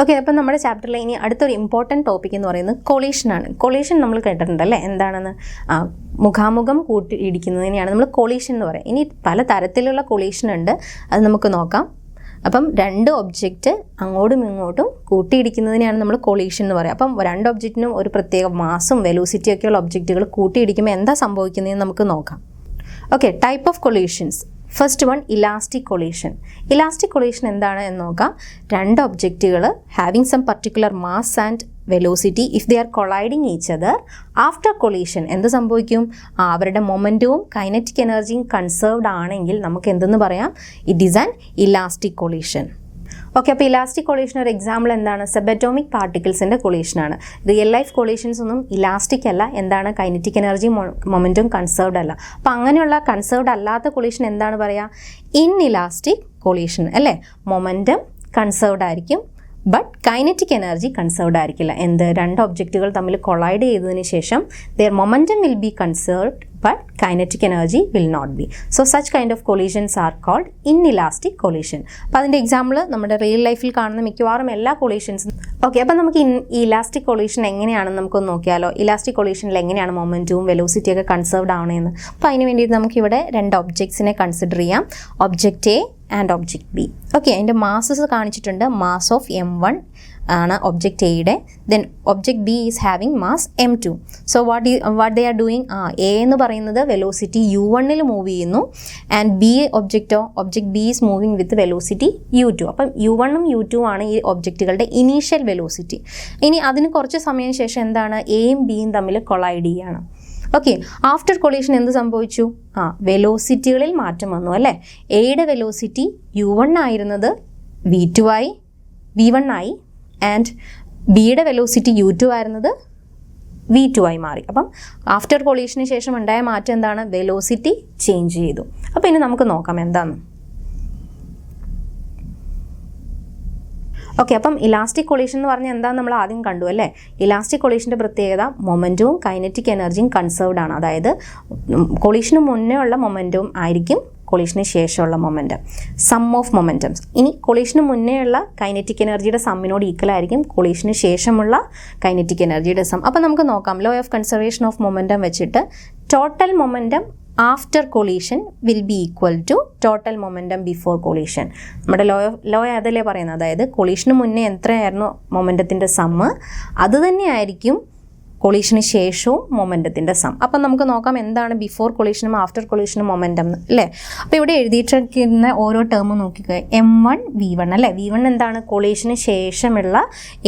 Okay, അപ്പം നമ്മുടെ ചാപ്റ്ററിൽ ഇനി അടുത്തൊരു ഇമ്പോർട്ടൻറ്റ് ടോപ്പിക് എന്ന് പറയുന്നത് കൊളീഷനാണ്. കൊളീഷൻ നമ്മൾ കേട്ടിട്ടുണ്ടല്ലേ, എന്താണെന്ന്? മുഖാമുഖം കൂട്ടിയിടിക്കുന്നതിനെയാണ് നമ്മൾ കൊളീഷൻ എന്ന് പറയുക. ഇനി പല തരത്തിലുള്ള കൊളീഷൻ ഉണ്ട്, അത് നമുക്ക് നോക്കാം. അപ്പം രണ്ട് ഒബ്ജക്റ്റ് അങ്ങോട്ടും ഇങ്ങോട്ടും കൂട്ടിയിടിക്കുന്നതിനെയാണ് നമ്മൾ കൊളീഷൻ എന്ന് പറയുക. അപ്പം രണ്ട് ഒബ്ജക്റ്റിനും ഒരു പ്രത്യേക മാസും വെലോസിറ്റി ഒക്കെയുള്ള ഒബ്ജക്റ്റുകൾ കൂട്ടിയിടിക്കുമ്പോൾ എന്താ സംഭവിക്കുന്നതെന്ന് നമുക്ക് നോക്കാം. Okay, type of collisions. First one, elastic collision. Elastic collision എന്താണ് എന്ന് നോക്കാം. രണ്ട് ഒബ്ജക്റ്റുകൾ having some particular mass and velocity if they are colliding each other after collision എന്ത് സംഭവിക്കും? അവരുടെ മൊമെൻറ്റവും കൈനറ്റിക് എനർജിയും കൺസേർവ്ഡ് ആണെങ്കിൽ നമുക്ക് എന്തെന്ന് പറയാം? It is an elastic collision. Okay, അപ്പോൾ ഇലാസ്റ്റിക് കൊളീഷൻ ഒരു എക്സാമ്പിൾ എന്താണ്? സബറ്റോമിക് പാർട്ടിക്കിൾസിൻ്റെ കൊളീഷനാണ്. റിയൽ ലൈഫ് കൊളീഷൻസ് ഒന്നും ഇലാസ്റ്റിക് അല്ല. എന്താണ്? കൈനറ്റിക് എനർജി മൊമെൻറ്റും കൺസേർവ്ഡ് അല്ല. അപ്പോൾ അങ്ങനെയുള്ള കൺസേർവ്ഡ് അല്ലാത്ത കൊളീഷൻ എന്താണ് പറയുക? ഇൻഇലാസ്റ്റിക് കൊളീഷൻ അല്ലേ? മൊമെൻറ്റം കൺസേർവ്ഡ് ആയിരിക്കും, ബട്ട് കൈനറ്റിക് എനർജി കൺസേർവ്ഡ് ആയിരിക്കില്ല. എന്ത്? രണ്ട് ഒബ്ജക്റ്റുകൾ തമ്മിൽ കൊളൈഡ് ചെയ്തതിന് ശേഷം their momentum will be conserved but kinetic energy will not be. So such kind of collisions are called inelastic collision. അപ്പോൾ അതിൻ്റെ എക്സാമ്പിൾ നമ്മുടെ റിയൽ ലൈഫിൽ കാണുന്ന മിക്കവാറും എല്ലാ കൊളീഷൻസും. ഓക്കെ, അപ്പോൾ നമുക്ക് ഈ ഇലാസ്റ്റിക് കൊളീഷൻ എങ്ങനെയാണെന്ന് നമുക്കൊന്ന് നോക്കിയാലോ. ഇലാസ്റ്റിക് കൊളീഷനിൽ എങ്ങനെയാണ് മൊമെൻറ്റവും വെലോസിറ്റി ഒക്കെ കൺസേർവ്ഡ് ആവണമെന്ന്. അപ്പോൾ അതിന് വേണ്ടിയിട്ട് നമുക്കിവിടെ രണ്ട് ഒബ്ജക്ട്സിനെ കൺസിഡർ ചെയ്യാം, object A and object B. Okay, അതിൻ്റെ മാസസ് കാണിച്ചിട്ടുണ്ട്. മാസ് ഓഫ് M1 ആണ് ഒബ്ജക്റ്റ് എയുടെ. Then object B is having mass M2. So what they are doing? A എന്ന് പറയുന്നത് വെലോസിറ്റി U1 മൂവ് ചെയ്യുന്നു, and B object B is moving with velocity U2. അപ്പം U1 U2 ആണ് ഈ ഒബ്ജക്റ്റുകളുടെ initial velocity. ഇനി അതിന് കുറച്ച് സമയം ശേഷം എന്താണ്? എയും ബിയും തമ്മിൽ കൊളൈഡ് ചെയ്യുകയാണ്. ഓക്കെ, ആഫ്റ്റർ കൊളീഷൻ എന്ത് സംഭവിച്ചു? വെലോസിറ്റികളിൽ മാറ്റം വന്നു അല്ലേ? എയുടെ വെലോസിറ്റി U1 ആയിരുന്നത് V1 ആയി, ആൻഡ് ബിയുടെ വെലോസിറ്റി U2 ആയിരുന്നത് V2 ആയി മാറി. അപ്പം ആഫ്റ്റർ കൊളീഷന് ശേഷം ഉണ്ടായ മാറ്റം എന്താണ്? വെലോസിറ്റി ചേഞ്ച് ചെയ്തു. അപ്പോൾ ഇനി നമുക്ക് നോക്കാം എന്താന്ന്. ഓക്കെ, അപ്പം ഇലാസ്റ്റിക് കൊളീഷൻ എന്ന് പറഞ്ഞാൽ എന്താണെന്ന് നമ്മൾ ആദ്യം കണ്ടു അല്ലേ? ഇലാസ്റ്റിക് കൊളീഷൻ്റെ പ്രത്യേകത മൊമെൻറ്റവും കൈനറ്റിക് എനർജിയും കൺസേർവ്ഡ് ആണ്. അതായത് കൊളീഷന് മുന്നേ ഉള്ള മൊമെൻറ്റവും ആയിരിക്കും കൊളീഷന് ശേഷമുള്ള മൊമെൻറ്റം, സം ഓഫ് മൊമെൻറ്റംസ്. ഇനി കൊളീഷന് മുന്നേ ഉള്ള കൈനറ്റിക് എനർജിയുടെ സമ്മിനോട് ഈക്വൽ ആയിരിക്കും കൊളീഷന് ശേഷമുള്ള കൈനറ്റിക് എനർജിയുടെ സം. അപ്പോൾ നമുക്ക് നോക്കാം. Law of conservation of momentum വെച്ചിട്ട് total momentum after collision will be equal to total momentum before collision. നമ്മുടെ ലോ അതല്ലേ പറയുന്നത്. അതായത് കൊളീഷന് മുന്നേ എത്രയായിരുന്നു മൊമെൻറ്റത്തിൻ്റെ സമ്മ്, അത് തന്നെയായിരിക്കും കൊളീഷന് ശേഷവും മൊമെൻറ്റത്തിൻ്റെ സം. അപ്പം നമുക്ക് നോക്കാം എന്താണ് ബിഫോർ കൊളീഷനും ആഫ്റ്റർ കൊളീഷനും മൊമെൻറ്റം അല്ലേ. അപ്പോൾ ഇവിടെ എഴുതിയിട്ടിരിക്കുന്ന ഓരോ ടേം നോക്കിക്കുക. M1 V1 അല്ലേ. V1 എന്താണ്? കൊളീഷന് ശേഷമുള്ള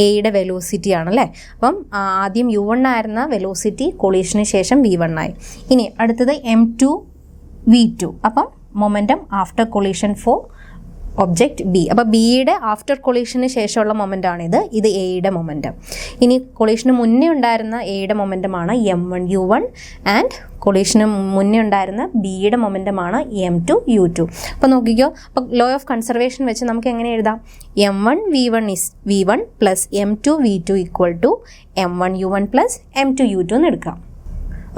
എയുടെ വെലോസിറ്റി ആണല്ലേ. അപ്പം ആദ്യം U1 ആയിരുന്ന വെലോസിറ്റി കൊളീഷന് ശേഷം V1 ആയി. ഇനി അടുത്തത് M2 V2. അപ്പം momentum after collision for object B. അപ്പോൾ ബിയുടെ ആഫ്റ്റർ കൊളീഷന് ശേഷമുള്ള മൊമെൻ്റാണിത്. ഇത് എയുടെ മൊമെൻറ്റം. ഇനി കൊളീഷന് മുന്നേ ഉണ്ടായിരുന്ന എയുടെ മൊമെൻറ്റമാണ് M1 U1, ആൻഡ് കൊളീഷന് മുന്നേ ഉണ്ടായിരുന്ന ബിയുടെ മൊമെൻറ്റമാണ് M2 U2. അപ്പോൾ നോക്കിക്കോ. അപ്പോൾ ലോ ഓഫ് കൺസർവേഷൻ വെച്ച് നമുക്ക് എങ്ങനെ എഴുതാം? M1 V1 is V1 plus M2 V2 equal to M1 U1 plus M2 U2 എന്ന് എടുക്കാം.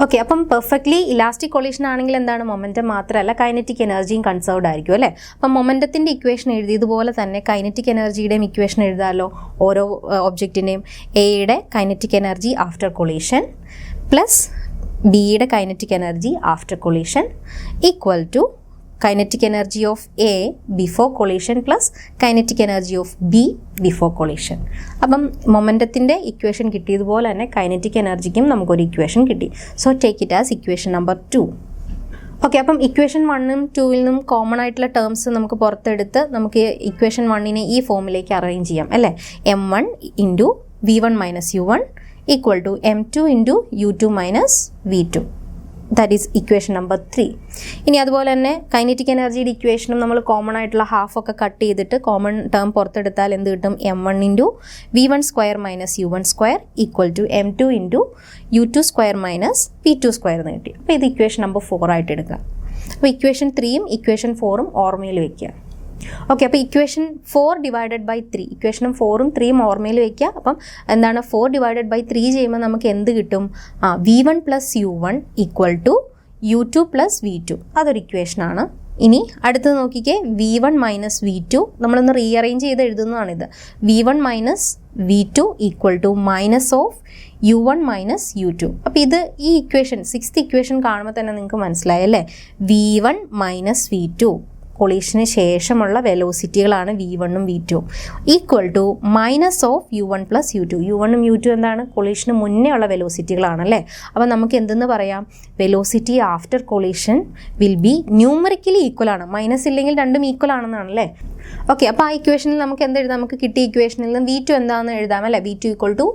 ഓക്കെ, അപ്പം പെർഫെക്റ്റ്ലി ഇലാസ്റ്റിക് കൊളീഷൻ ആണെങ്കിൽ എന്താണ്? മൊമെൻറ്റം മാത്രമല്ല കൈനറ്റിക് എനർജിയും കൺസേർവ്ഡ് ആയിരിക്കും അല്ലേ. അപ്പം മൊമെൻറ്റത്തിൻ്റെ ഇക്വേഷൻ എഴുതിയതുപോലെ തന്നെ കൈനറ്റിക് എനർജിയുടെയും ഇക്വേഷൻ എഴുതാമല്ലോ. ഓരോ ഒബ്ജക്റ്റിൻ്റെയും എയുടെ kinetic energy after collision plus ബിയുടെ kinetic energy after collision equal to kinetic energy of A before collision plus kinetic energy of B before collision. അപ്പം മൊമെൻറ്റത്തിൻ്റെ ഇക്വേഷൻ കിട്ടിയതുപോലെ തന്നെ കൈനറ്റിക് എനർജിക്കും നമുക്കൊരു ഇക്വേഷൻ കിട്ടി. So take it as equation number 2. Okay, അപ്പം equation 1ഉം 2ൽ common ആയിട്ടുള്ള terms നമുക്ക് പുറത്തെടുത്ത് നമുക്ക് ഇക്വേഷൻ 1നെ ഈ ഫോമിലേക്ക് അറേഞ്ച് ചെയ്യാം അല്ലേ. M1 into V1 minus U1 equal to M2 into U2 minus V2. That is equation number 3. ഇനി അതുപോലെ തന്നെ കൈനറ്റിക് എനർജിയുടെ ഇക്വേഷനും നമ്മൾ കോമൺ ആയിട്ടുള്ള ഹാഫൊക്കെ കട്ട് ചെയ്തിട്ട് കോമൺ ടേം പുറത്തെടുത്താൽ എന്ത് കിട്ടും? M1 into V1 square minus U1 square equal to M2 into U2 square minus P2 square എന്ന് കിട്ടി. അപ്പോൾ ഇത് ഇക്വേഷൻ നമ്പർ 4 ആയിട്ട് എടുക്കുക. അപ്പോൾ ഇക്വേഷൻ 3ഉം ഇക്വേഷൻ 4ഉം ഓർമ്മയിൽ വയ്ക്കുക. ഓക്കെ, അപ്പോൾ ഇക്വേഷൻ 4 ഡിവൈഡഡ് ബൈ 3, ഇക്വേഷനും 4ഉം 3ഉം ഓർമ്മയിൽ വയ്ക്കുക. അപ്പം എന്താണ് 4 ഡിവൈഡഡ് ബൈ 3 ചെയ്യുമ്പോൾ നമുക്ക് എന്ത് കിട്ടും? V1 plus U1 equal to U2 plus V2. അതൊരു ഇക്വേഷനാണ്. ഇനി അടുത്തത് നോക്കിക്കേ, V1 മൈനസ് V2 നമ്മളൊന്ന് റീഅറേഞ്ച് ചെയ്ത് എഴുതുന്നതാണിത്. V1 minus V2 equal to minus of U1 minus U2. അപ്പോൾ ഇത് ഈ ഇക്വേഷൻ 6th ഇക്വേഷൻ കാണുമ്പോൾ തന്നെ നിങ്ങൾക്ക് മനസ്സിലായല്ലേ, V1 മൈനസ് V2 കൊളീഷന് ശേഷമുള്ള വെലോസിറ്റികളാണ് V1ഉം V2ഉം equal to minus of U1 plus U2. U1ഉം U2 എന്താണ്, കൊളീഷന് മുന്നേ ഉള്ള വെലോസിറ്റികളാണല്ലേ. അപ്പോൾ നമുക്ക് എന്തെന്ന് പറയാം, velocity after collision will B numerically equal ആണ്, മൈനസ് ഇല്ലെങ്കിൽ രണ്ടും ഈക്വൽ ആണെന്നാണല്ലേ. ഓക്കെ, അപ്പോൾ ആ ഇക്വേഷനിൽ നമുക്ക് എന്ത് എഴുതാം, നമുക്ക് കിട്ടിയ ഇക്വേഷനിൽ നിന്ന് V2 എന്താണെന്ന് എഴുതാം അല്ലേ, V2 equal to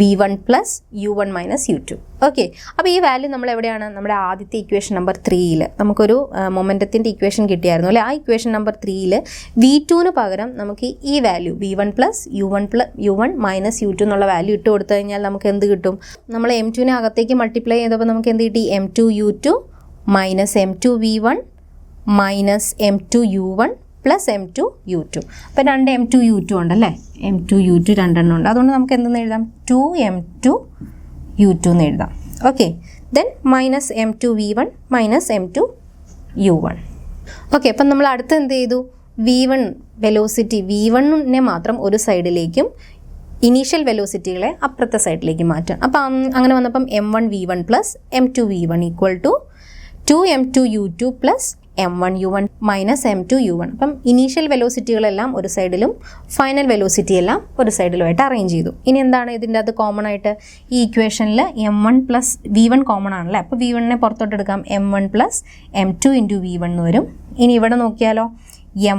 V1 plus U1 minus U2. Okay, അപ്പോൾ ഈ വാല്യൂ നമ്മൾ എവിടെയാണ്, നമ്മുടെ ആദ്യത്തെ ഇക്വേഷൻ നമ്പർ 3യിൽ നമുക്കൊരു മൊമെൻറ്റത്തിൻ്റെ ഇക്വേഷൻ കിട്ടിയായിരുന്നു അല്ലേ. ആ ഇക്വേഷൻ നമ്പർ 3യിൽ V2ന് പകരം നമുക്ക് ഈ value V1 plus U1 minus U2 എന്നുള്ള വാല്യൂ ഇട്ട് കൊടുത്തു കഴിഞ്ഞാൽ നമുക്ക് എന്ത് കിട്ടും, നമ്മൾ M2നെ അകത്തേക്ക് മൾട്ടിപ്ലൈ ചെയ്തപ്പോൾ നമുക്ക് എന്ത് കിട്ടി, M2 U2 minus M2 V1 minus M2 U1 plus M2 U2. അപ്പോൾ രണ്ട് M2 U2 ഉണ്ടല്ലേ, M2 U2 രണ്ടെണ്ണം ഉണ്ട്. അതുകൊണ്ട് നമുക്ക് എന്തെന്ന് എഴുതാം, 2M2 U2 എന്ന് എഴുതാം. Okay, then minus M2 V1 minus M2 U1. Okay, അപ്പം നമ്മൾ അടുത്ത് എന്ത് ചെയ്തു, V1 വെലോസിറ്റി V1നെ മാത്രം ഒരു സൈഡിലേക്കും ഇനീഷ്യൽ വെലോസിറ്റികളെ അപ്പുറത്തെ സൈഡിലേക്ക് മാറ്റാം. അപ്പം അങ്ങനെ വന്നപ്പം M1 V1 plus M2 V1 equal to 2M2 U2 plus M1 U1 minus M2 U1. അപ്പം ഇനീഷ്യൽ വെലോസിറ്റികളെല്ലാം ഒരു സൈഡിലും ഫൈനൽ വെലോസിറ്റി എല്ലാം ഒരു സൈഡിലുമായിട്ട് അറേഞ്ച് ചെയ്തു. ഇനി എന്താണ് ഇതിൻ്റെ അത് കോമൺ ആയിട്ട്, ഈ ഇക്വേഷനിൽ M1 പ്ലസ് V1 കോമൺ ആണല്ലേ. അപ്പോൾ V1നെ പുറത്തോട്ട് എടുക്കാം, M1 plus M2 into V1 എന്ന് വരും. ഇനി ഇവിടെ നോക്കിയാലോ,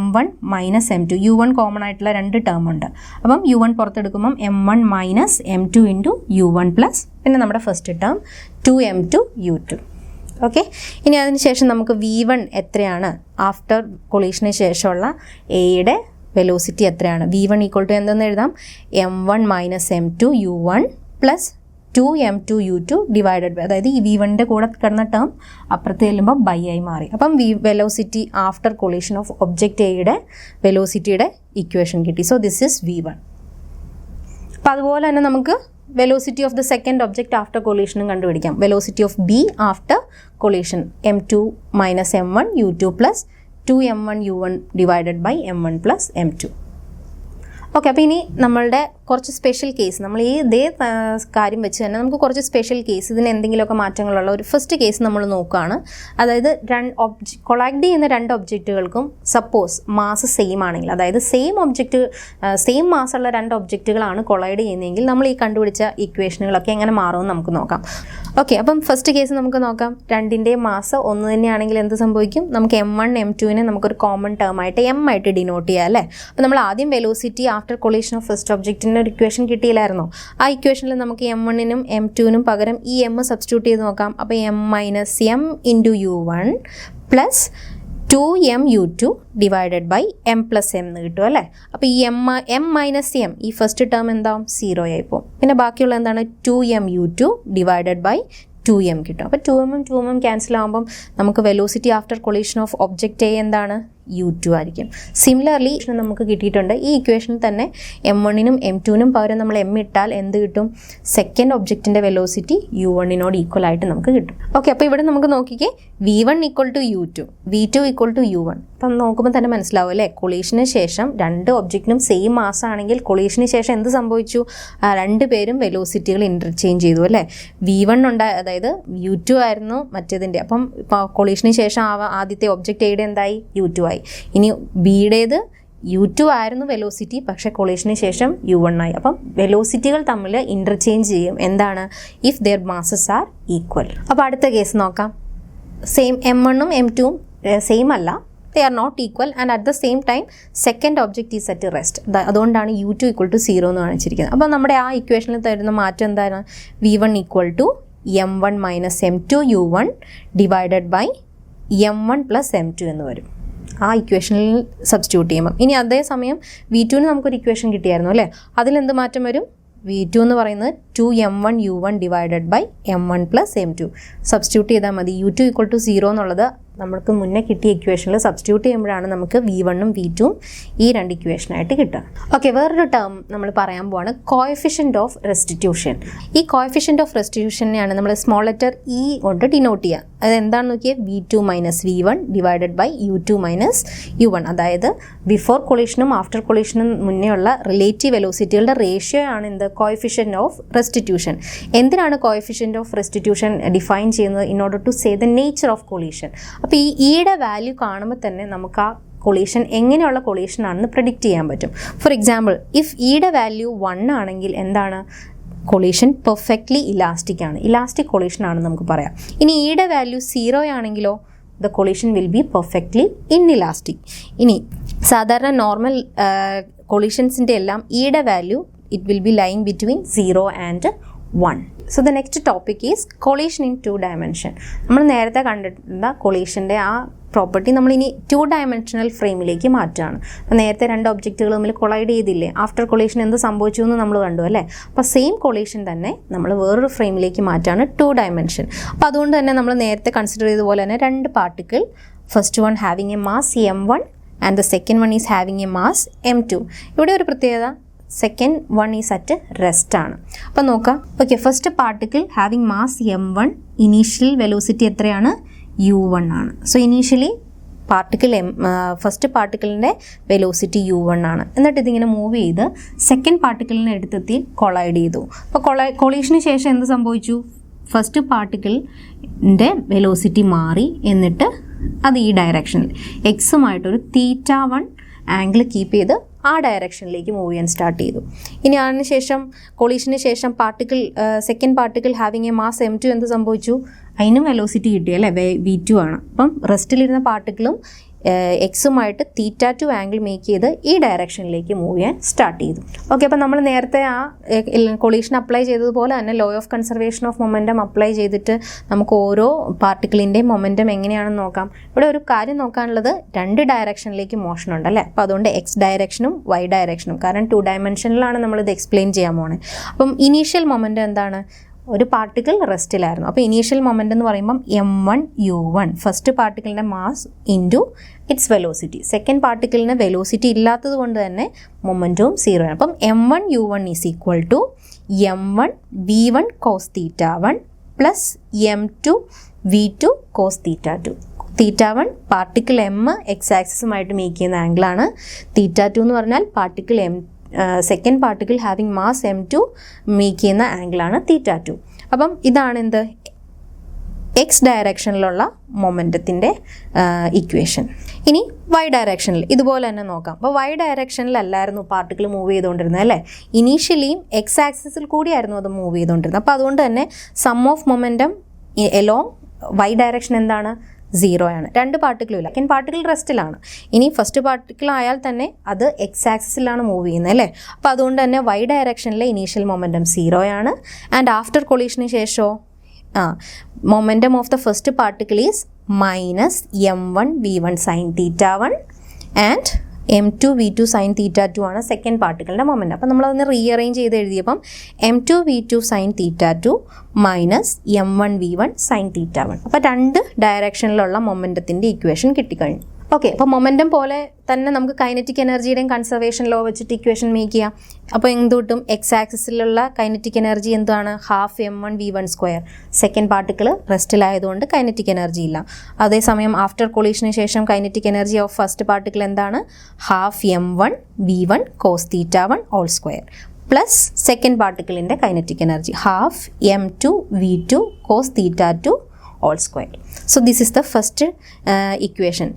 M1 minus M2, U1 common ആയിട്ടുള്ള രണ്ട് ടേം ഉണ്ട്. അപ്പം U1 പുറത്തെടുക്കുമ്പം M1 minus M2 into U1 plus പിന്നെ നമ്മുടെ first term 2M2 U2. Okay, ഇനി അതിനുശേഷം നമുക്ക് V1 എത്രയാണ് ആഫ്റ്റർ കൊളീഷന് ശേഷമുള്ള എയുടെ വെലോസിറ്റി എത്രയാണ്, V1 ഈക്വൽ ടു എന്തെന്ന് എഴുതാം, M1 minus M2 U1 plus 2M2 U2 divided by, അതായത് ഈ V1ൻ്റെ കൂടെ കിടന്ന ടേം അപ്പുറത്ത് ചെല്ലുമ്പോൾ ബൈ ആയി മാറി. അപ്പം velocity after collision of object എയുടെ വെലോസിറ്റിയുടെ ഇക്വേഷൻ കിട്ടി. So this is V1. അപ്പം അതുപോലെ തന്നെ നമുക്ക് velocity of the second object after കൊളീഷനും കണ്ടുപിടിക്കാം. Velocity of B after collision M2 minus M1 U2 plus 2M1 U1 divided by M1 plus M2. Okay, അപ്പോൾ ഇനി നമ്മളുടെ കുറച്ച് സ്പെഷ്യൽ കേസ്, നമ്മൾ ഈ ഇതേ കാര്യം വെച്ച് തന്നെ നമുക്ക് കുറച്ച് സ്പെഷ്യൽ കേസ്, ഇതിന് എന്തെങ്കിലുമൊക്കെ മാറ്റങ്ങളുള്ള ഒരു ഫസ്റ്റ് കേസ് നമ്മൾ നോക്കുകയാണ്. അതായത് കൊളൈഡ് ചെയ്യുന്ന രണ്ട് ഒബ്ജക്റ്റുകൾക്കും സപ്പോസ് മാസ് സെയിം ആണെങ്കിൽ, അതായത് സെയിം മാസ്സുള്ള രണ്ട് ഒബ്ജക്റ്റുകളാണ് കൊളൈഡ് ചെയ്യുന്നതെങ്കിൽ നമ്മൾ ഈ കണ്ടുപിടിച്ച ഇക്വേഷനുകളൊക്കെ എങ്ങനെ മാറുമെന്ന് നമുക്ക് നോക്കാം. ഓക്കെ, അപ്പം ഫസ്റ്റ് കേസ് നമുക്ക് നോക്കാം. രണ്ടിൻ്റെയും മാസ് ഒന്ന് തന്നെയാണെങ്കിൽ എന്ത് സംഭവിക്കും, നമുക്ക് M1 M2നെ നമുക്കൊരു കോമൺ ടേം ആയിട്ട് M ആയിട്ട് ഡിനോട്ട് ചെയ്യാം അല്ലേ. അപ്പോൾ നമ്മൾ ആദ്യം velocity after collision of first ഒബ്ജക്റ്റിന് ഒരു ഇക്വേഷൻ കിട്ടിയില്ലായിരുന്നോ, ആ ഇക്വേഷനിൽ നമുക്ക് M1നും M2നും പകരം ഈ M സബ്സ്റ്റിറ്റ്യൂട്ട് ചെയ്ത് നോക്കാം. അപ്പോൾ M minus M into U1 plus 2M U2 divided by M plus M എന്ന് കിട്ടും അല്ലേ. അപ്പോൾ ഈ M മൈനസ് M ഈ ഫസ്റ്റ് ടേം എന്താവും, 0 ആയി പോകും. പിന്നെ ബാക്കിയുള്ള എന്താണ്, 2M U2 divided by 2M കിട്ടും. അപ്പോൾ 2M ക്യാൻസൽ ആകുമ്പം നമുക്ക് velocity after collision of object A എന്താണ്, U2 ആയിരിക്കും. സിമിലർലി നമുക്ക് കിട്ടിയിട്ടുണ്ട് ഈ ഇക്വേഷനിൽ തന്നെ M1നും M2നും പകരം നമ്മൾ M ഇട്ടാൽ എന്ത് കിട്ടും, സെക്കൻഡ് ഒബ്ജക്റ്റിൻ്റെ വെലോസിറ്റി U1നോട് ഈക്വൽ ആയിട്ട് നമുക്ക് കിട്ടും. ഓക്കെ, അപ്പോൾ ഇവിടെ നമുക്ക് നോക്കിക്കേ, V1 equal to U2, V2 equal to U1. അപ്പം നോക്കുമ്പോൾ തന്നെ മനസ്സിലാവും അല്ലേ, കൊളീഷന് ശേഷം രണ്ട് ഒബ്ജക്റ്റിനും സെയിം മാസ് ആണെങ്കിൽ കൊളീഷന് ശേഷം എന്ത് സംഭവിച്ചു, രണ്ടുപേരും വെലോസിറ്റികൾ ഇൻ്റർചേഞ്ച് ചെയ്തു അല്ലേ. V1 അതായത് U2 ആയിരുന്നു മറ്റേതിൻ്റെ, അപ്പം കൊളീഷന് ശേഷം ആദ്യത്തെ ഒബ്ജക്റ്റ് എയുടെ എന്തായി, U2 ആയി. ഇനി ബിയുടേത് U2 ആയിരുന്നു വെലോസിറ്റി, പക്ഷേ കൊളീഷന് ശേഷം U1 ആയി. അപ്പം വെലോസിറ്റികൾ തമ്മിൽ ഇൻ്റർചേഞ്ച് ചെയ്യും. എന്താണ്, if their masses are equal. അപ്പോൾ അടുത്ത കേസ് നോക്കാം. സെയിം M1ഉം M2ഉം സെയിം അല്ല, they are not equal and at the same time second object is at rest. അതുകൊണ്ടാണ് U2 ഈക്വൽ ടു 0 എന്ന് കാണിച്ചിരിക്കുന്നത്. അപ്പോൾ നമ്മുടെ ആ ഇക്വേഷനിൽ തരുന്ന മാറ്റം എന്താണ്, V1 equal to M1 minus M2 U1 divided by M1 plus M2 എന്ന് വരും ആ ഇക്വേഷനിൽ സബ്സ്റ്റിറ്റ്യൂട്ട് ചെയ്യുമ്പം. ഇനി അതേസമയം V2ന് നമുക്കൊരു ഇക്വേഷൻ കിട്ടിയായിരുന്നു അല്ലേ, അതിലെന്ത് മാറ്റം വരും, V2 എന്ന് പറയുന്നത് 2m1 u1 divided by m1 plus m2. Substitute ചെയ്താൽ മതി. u2 ഈക്വൽ ടു 0 എന്നുള്ളത് നമുക്ക് മുന്നേ കിട്ടിയ ഇക്വേഷനിൽ സബ്സ്റ്റിറ്റ്യൂട്ട് ചെയ്യുമ്പോഴാണ് നമുക്ക് v1ഉം v2ഉം ഈ രണ്ട് ഇക്വേഷനായിട്ട് കിട്ടുക. ഓക്കെ, വേറൊരു ടേം നമ്മൾ പറയാൻ പോവാണ് കോഎഫിഷ്യൻ്റ് ഓഫ് റെസ്റ്റിറ്റ്യൂഷൻ. ഈ കോഎഫിഷ്യൻ്റ് ഓഫ് റെസ്റ്റിറ്റ്യൂഷനെയാണ് നമ്മൾ സ്മോൾ ലെറ്റർ ഇ കൊണ്ട് ഡിനോട്ട് ചെയ്യുക. അത് എന്താണെന്ന് നോക്കിയാൽ v2 minus v1 divided by u2 minus u1. അതായത് ബിഫോർ കൊളീഷനും ആഫ്റ്റർ കൊളീഷനും മുന്നേ ഉള്ള റിലേറ്റീവ് വെലോസിറ്റികളുടെ റേഷ്യോ ആണ് എന്ത് കോഎഫിഷ്യൻ്റ് ഓഫ് റെസ്റ്റിറ്റ്യൂഷൻ. എന്തിനാണ് കോഎഫിഷ്യൻ്റ് ഓഫ് റെസ്റ്റിറ്റ്യൂഷൻ ഡിഫൈൻ ചെയ്യുന്നത്? In order to say the nature of collision. അപ്പോൾ ഈ ഇയുടെ വാല്യൂ കാണുമ്പോൾ തന്നെ നമുക്ക് ആ കൊളീഷൻ എങ്ങനെയുള്ള കൊളീഷൻ ആണെന്ന് പ്രെഡിക്റ്റ് ചെയ്യാൻ പറ്റും. ഫോർ എക്സാമ്പിൾ, ഇഫ് ഇയുടെ വാല്യൂ 1 ആണെങ്കിൽ എന്താണ്? കൊളീഷൻ പെർഫെക്റ്റ്ലി ഇലാസ്റ്റിക് ആണ്, ഇലാസ്റ്റിക് കൊളീഷൻ ആണെന്ന് നമുക്ക് പറയാം. ഇനി ഇയുടെ വാല്യൂ 0 ആണെങ്കിലോ the collision will B perfectly inelastic. ഇനി സാധാരണ നോർമൽ കൊളീഷൻസിൻ്റെ എല്ലാം ഇയുടെ value it will be lying between 0 and 1. So the next topic is collision in 2 dimension. നമ്മൾ നേരത്തെ കണ്ടിട്ടുള്ള കൊളീഷൻ്റെ ആ പ്രോപ്പർട്ടി നമ്മൾ ഇനി 2 dimensional ഫ്രെയിമിലേക്ക് മാറ്റുകയാണ്. അപ്പോൾ നേരത്തെ 2 ഒബ്ജക്റ്റുകൾ തമ്മിൽ കൊളൈഡ് ചെയ്തില്ലേ, ആഫ്റ്റർ കൊളീഷൻ എന്ത് സംഭവിച്ചു എന്ന് നമ്മൾ കണ്ടു അല്ലേ. അപ്പോൾ സെയിം കൊളീഷൻ തന്നെ നമ്മൾ വേറൊരു ഫ്രെയിമിലേക്ക് മാറ്റുകയാണ് 2 dimension. അപ്പോൾ അതുകൊണ്ട് തന്നെ നമ്മൾ നേരത്തെ കൺസിഡർ ചെയ്ത പോലെ തന്നെ 2 particle, first one having a mass m1 and the second one is having a mass m2. ഇവിടെ ഒരു പ്രത്യേകത, second one is at rest ആണ്. അപ്പം നോക്കാം. Okay, first particle having mass m1, initial velocity എത്രയാണ്? u1 ആണ്. സോ ഇനീഷ്യലി ഫസ്റ്റ് പാർട്ടിക്കിളിൻ്റെ velocity u1 ആണ്. എന്നിട്ട് ഇതിങ്ങനെ മൂവ് ചെയ്ത് സെക്കൻഡ് പാർട്ടിക്കിളിനെ എടുത്തെത്തി കൊളൈഡ് ചെയ്തു. അപ്പോൾ കൊളീഷന് ശേഷം എന്ത് സംഭവിച്ചു? ഫസ്റ്റ് പാർട്ടിക്കിളിൻ്റെ വെലോസിറ്റി മാറി, എന്നിട്ട് അത് ഈ ഡയറക്ഷനിൽ എക്സുമായിട്ടൊരു θ1 ആംഗിൾ കീപ്പ് ചെയ്ത് ആ ഡയറക്ഷനിലേക്ക് മൂവ് ചെയ്യാൻ സ്റ്റാർട്ട് ചെയ്തു. ഇനി അതിനുശേഷം കൊളീഷന് ശേഷം second particle having a mass m2 എന്ത് സംഭവിച്ചു? അതിനും വെലോസിറ്റി കിട്ടി അല്ലേ, v2 ആണ്. അപ്പം റെസ്റ്റിലിരുന്ന പാർട്ടിക്കിളും എക്സുമായിട്ട് θ2 ആംഗിൾ മേക്ക് ചെയ്ത് ഈ ഡയറക്ഷനിലേക്ക് മൂവ് ചെയ്യാൻ സ്റ്റാർട്ട് ചെയ്തു. ഓക്കെ, അപ്പം നമ്മൾ നേരത്തെ ആ കൊളീഷൻ അപ്ലൈ ചെയ്തതുപോലെ തന്നെ law of conservation of momentum apply ചെയ്തിട്ട് നമുക്ക് ഓരോ പാർട്ടിക്കിളിൻ്റെയും മൊമെൻറ്റം എങ്ങനെയാണെന്ന് നോക്കാം. ഇവിടെ ഒരു കാര്യം നോക്കാനുള്ളത്, 2 ഡയറക്ഷനിലേക്ക് മോഷൻ ഉണ്ടല്ലേ. അപ്പോൾ അതുകൊണ്ട് എക്സ് ഡയറക്ഷനും വൈ ഡയറക്ഷനും, കാരണം 2 dimensionലാണ് നമ്മളിത് എക്സ്പ്ലെയിൻ ചെയ്യാൻ പോണേ. അപ്പം ഇനീഷ്യൽ മൊമെൻറ്റം എന്താണ്? ഒരു പാർട്ടിക്കിൾ റെസ്റ്റിലായിരുന്നു. അപ്പോൾ ഇനീഷ്യൽ മൊമെൻ്റ് എന്ന് പറയുമ്പം m1 u1, ഫസ്റ്റ് പാർട്ടിക്കിളിൻ്റെ mass into its velocity. Second പാർട്ടിക്കിളിന് വെലോസിറ്റി ഇല്ലാത്തത് കൊണ്ട് തന്നെ മൊമെൻറ്റവും 0 ആണ്. അപ്പം m1 u1 is equal to m1 v1 cos θ1 plus m2 v2 cos θ2. θ1 particle m X ആക്സിസുമായിട്ട് മേക്ക് ചെയ്യുന്ന ആംഗിളാണ്. θ2 എന്ന് പറഞ്ഞാൽ particle second particle having mass m2 make ചെയ്യുന്ന ആംഗിളാണ് θ2. അപ്പം ഇതാണ് എന്ത്? എക്സ് ഡയറക്ഷനിലുള്ള മൊമെൻറ്റത്തിൻ്റെ ഇക്വേഷൻ. ഇനി വൈ ഡയറക്ഷനിൽ ഇതുപോലെ തന്നെ നോക്കാം. അപ്പോൾ വൈ ഡയറക്ഷനിലല്ലായിരുന്നു പാർട്ടിക്കിൾ മൂവ് ചെയ്തുകൊണ്ടിരുന്നത് അല്ലേ. ഇനീഷ്യലിയും എക്സ് ആക്സിസിൽ കൂടിയായിരുന്നു അത് മൂവ് ചെയ്തുകൊണ്ടിരുന്നത്. അപ്പോൾ അതുകൊണ്ട് തന്നെ sum of momentum along Y direction എന്താണ്? 0 ആണ്. 2 പാർട്ടിക്കിളും ഇല്ല. സെക്കൻഡ് പാർട്ടിക്കിൾ റെസ്റ്റിലാണ്. ഇനി ഫസ്റ്റ് പാർട്ടിക്കിൾ ആയാൽ തന്നെ അത് എക്സ് ആക്സിസിലാണ് മൂവ് ചെയ്യുന്നത് അല്ലേ. അപ്പോൾ അതുകൊണ്ട് തന്നെ വൈ ഡയറക്ഷനിലെ ഇനീഷ്യൽ മൊമെൻറ്റം 0 ആണ്. ആൻഡ് ആഫ്റ്റർ കൊളീഷന് ശേഷമോ momentum of the first particle is minus m1 v1 sine θ1 and m2 v2 sine θ2 ആണ് സെക്കൻഡ് പാർട്ടിക്കിളിൻ്റെ മൊമെൻറ്റം. അപ്പം നമ്മളതൊന്ന് റീഅറേഞ്ച് ചെയ്ത് എഴുതിയപ്പം m2 v2 sine θ2 minus m1 v1 sine θ1. അപ്പോൾ 2 ഡയറക്ഷനിലുള്ള മൊമെൻറ്റത്തിൻ്റെ ഇക്വേഷൻ കിട്ടിക്കഴിഞ്ഞു. ഓക്കെ, അപ്പോൾ മൊമെൻറ്റം പോലെ തന്നെ നമുക്ക് കൈനറ്റിക് എനർജിയുടെയും കൺസർവേഷൻ ലോ വെച്ചിട്ട് ഇക്വേഷൻ മേക്ക് ചെയ്യാം. അപ്പോൾ എന്ത് കിട്ടും? എക്സ് ആക്സിസിലുള്ള കൈനറ്റിക് എനർജി എന്താണ്? Half m1 v1 square. Second particle റെസ്റ്റിലായതുകൊണ്ട് കൈനറ്റിക് എനർജി ഇല്ല. അതേസമയം ആഫ്റ്റർ കൊളീഷന് ശേഷം kinetic energy of first particle എന്താണ്? Half m1 v1 cos θ1 whole square plus second പാർട്ടിക്കിളിൻ്റെ kinetic energy half m2 v2 cos θ2 whole square. So this is the first equation,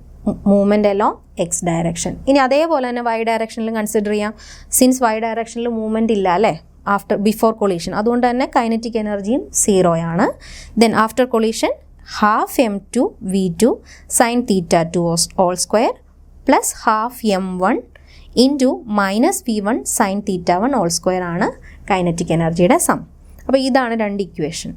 movement along X direction. ഇനി അതേപോലെ തന്നെ Y ഡയറക്ഷനിലും consider ചെയ്യാം. Since Y ഡയറക്ഷനിൽ movement ഇല്ല അല്ലേ before collision, അതുകൊണ്ട് തന്നെ കൈനറ്റിക് എനർജിയും 0 ആണ്. Then after collision half m2 v2 sine θ2 whole square plus half m1 into minus v1 sine θ1 whole square ആണ് കൈനറ്റിക് എനർജിയുടെ സം. അപ്പോൾ ഇതാണ് 2 ഇക്വേഷൻ.